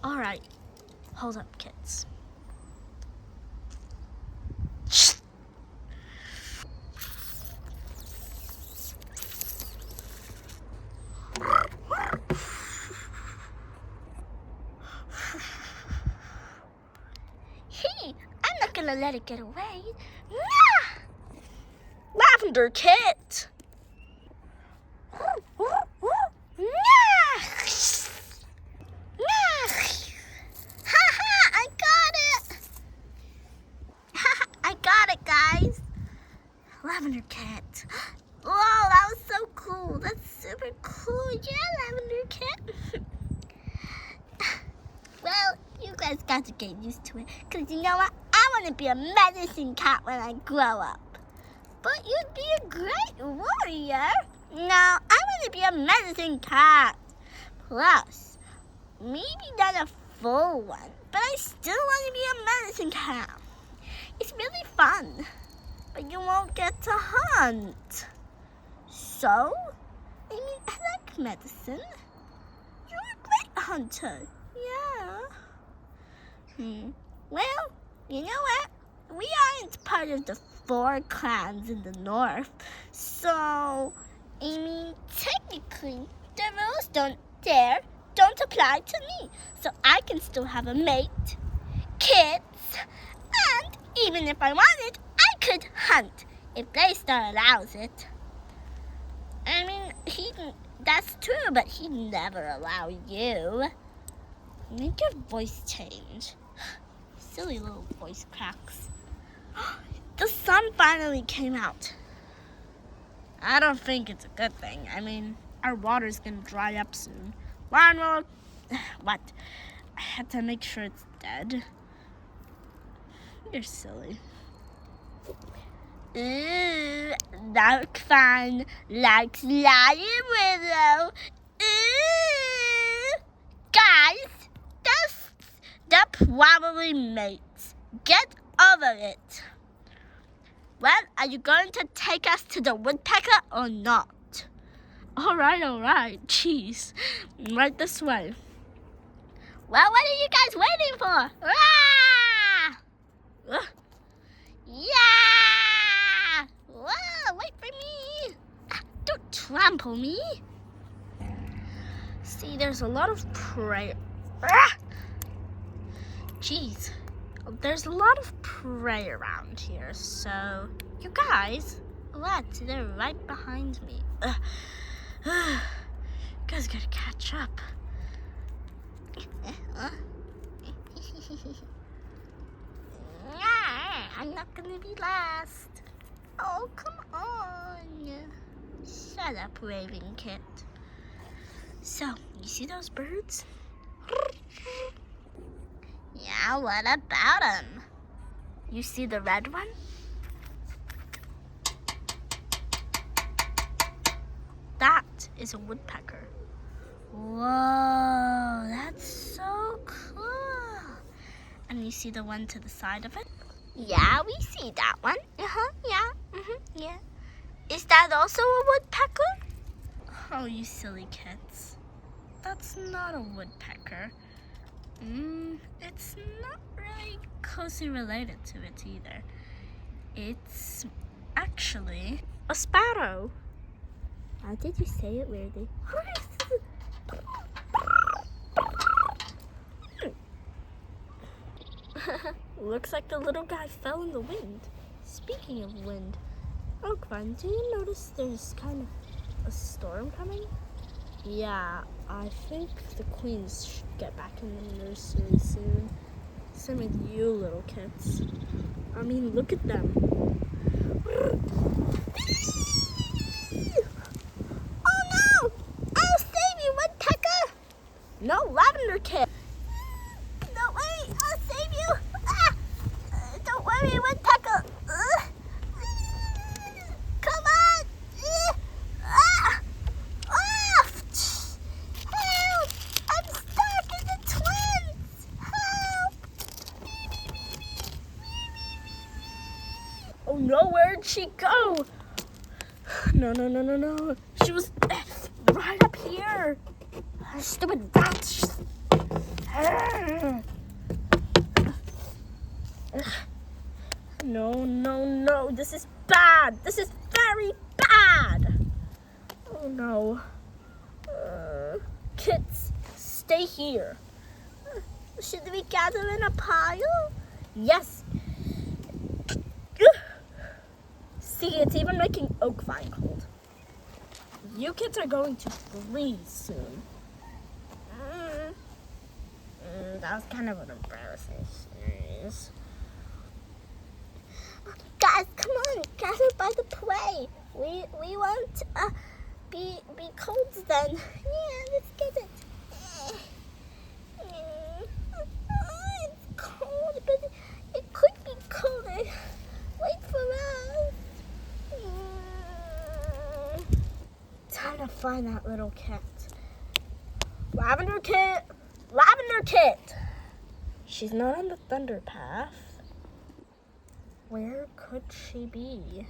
Alright, hold up, kids. Hey, I'm not gonna let it get away. Nah! Lavender Kit! Lavender Kit. Whoa, that was so cool. That's super cool. Yeah, Lavender Kit. Well, you guys got to get used to it. Because you know what? I want to be a medicine cat when I grow up. But you'd be a great warrior. No, I want to be a medicine cat. Plus, maybe not a full one. But I still want to be a medicine cat. It's really fun. But you won't get to hunt. So, I mean, I like medicine. You're a great hunter. Yeah. Well, you know what? We aren't part of the Thorn Clans in the north. So, I mean, technically, the rules don't apply to me. So I can still have a mate, kids, and even if I wanted, I could hunt if Daystar allows it. I mean, that's true, but he'd never allow you. Make your voice change. Silly little voice cracks. The sun finally came out. I don't think it's a good thing. I mean, our water's gonna dry up soon. What? I had to make sure it's dead. You're silly. Ooh, Dark Fan likes Lion Willow. Ooh, guys, they're probably mates. Get over it. Well, are you going to take us to the woodpecker or not? All right. Jeez, right this way. Well, what are you guys waiting for? Ah! Yeah! Whoa, wait for me! Don't trample me! See, there's a lot of prey. Jeez, there's a lot of prey around here, so you guys, what? They're right behind me. You guys gotta catch up. I'm not gonna be last. Oh, come on. Shut up, Raven Kit. So, you see those birds? Yeah, what about them? You see the red one? That is a woodpecker. Whoa, that's so cool. And you see the one to the side of it? Yeah, we see that one. Yeah. Is that also a woodpecker? Oh, you silly kids. That's not a woodpecker. It's not really closely related to it either. It's actually a sparrow. How did you say it weirdly? Looks like the little guy fell in the wind. Speaking of wind, Oakvine, do you notice there's kind of a storm coming? Yeah, I think the queens should get back in the nursery soon. Same with you little kids. I mean, look at them. Oh no! I'll save you, Woodpecker! No, Lavender Kit! No, wait, I'll save you! Don't worry, Woodpecker! Come on! Help! I'm stuck in the twins! Help! Oh no, where'd she go? No. She was right up here. Stupid rats. no, this is bad. This is very bad. Oh no. Kits, stay here. Should we gather in a pile? Yes. See, it's even making Oak Vine cold. You kids are going to freeze soon. That was kind of an embarrassing series. Guys, come on, gather by the play. We won't be cold then. Yeah, let's get it. It's cold, but it could be colder. Wait for us. Time to find that little cat. Lavender Kit! Lavender Kit! She's not on the thunder path. Where could she be?